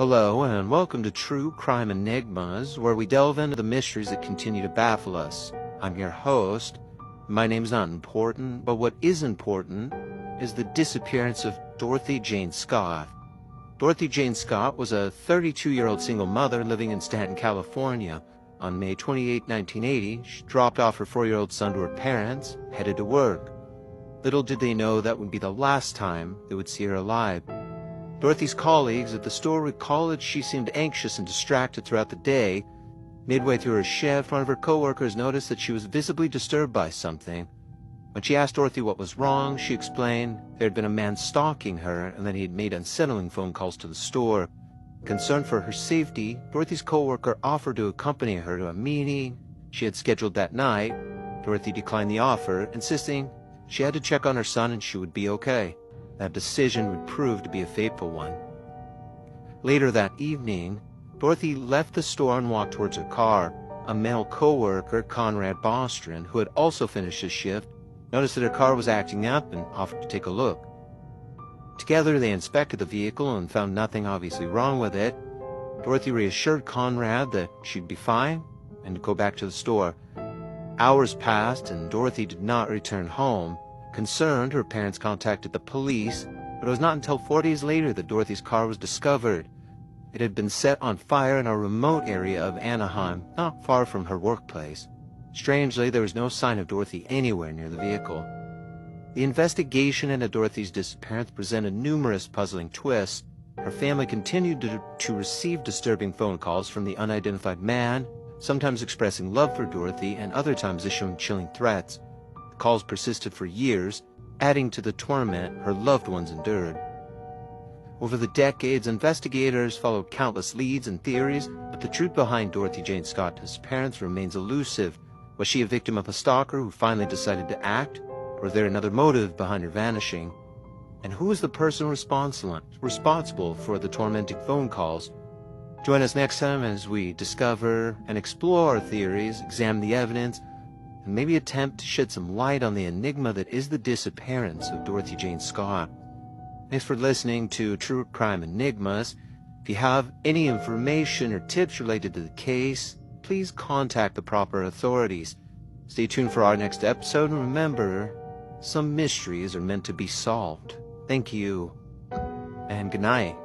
Hello, and welcome to True Crime Enigmas, where we delve into the mysteries that continue to baffle us. I'm your host. My name's not important, but what is important is the disappearance of Dorothy Jane Scott. Dorothy Jane Scott was a 32-year-old single mother living in Stanton, California. On May 28, 1980, she dropped off her 4-year-old son to her parents, headed to work. Little did they know that would be the last time they would see her alive. Dorothy's colleagues at the store recalled that she seemed anxious and distracted throughout the day. Midway through her shift, one of her coworkers noticed that she was visibly disturbed by something. When she asked Dorothy what was wrong, she explained there had been a man stalking her and that he had made unsettling phone calls to the store. Concerned for her safety, Dorothy's coworker offered to accompany her to a meeting she had scheduled that night. Dorothy declined the offer, insisting she had to check on her son and she would be okay. That decision would prove to be a fateful one. Later that evening, Dorothy left the store and walked towards her car. A male coworker, Conrad Bostrom, who had also finished his shift, noticed that her car was acting up and offered to take a look. Together, they inspected the vehicle and found nothing obviously wrong with it. Dorothy reassured Conrad that she'd be fine and to go back to the store. Hours passed and Dorothy did not return home. Concerned, her parents contacted the police, but it was not until 4 days later that Dorothy's car was discovered. It had been set on fire in a remote area of Anaheim, not far from her workplace. Strangely, there was no sign of Dorothy anywhere near the vehicle. The investigation into Dorothy's disappearance presented numerous puzzling twists. Her family continued to receive disturbing phone calls from the unidentified man, sometimes expressing love for Dorothy and other times issuing chilling threats. Calls persisted for years, adding to the torment her loved ones endured. Over the decades, investigators followed countless leads and theories, but the truth behind Dorothy Jane Scott's disappearance remains elusive. Was she a victim of a stalker who finally decided to act, or is there another motive behind her vanishing? And who is the person responsible for the tormenting phone calls? Join us next time as we discover and explore theories, examine the evidence, and maybe attempt to shed some light on the enigma that is the disappearance of Dorothy Jane Scott. Thanks for listening to True Crime Enigmas. If you have any information or tips related to the case, please contact the proper authorities. Stay tuned for our next episode, and remember, some mysteries are meant to be solved. Thank you, and good night.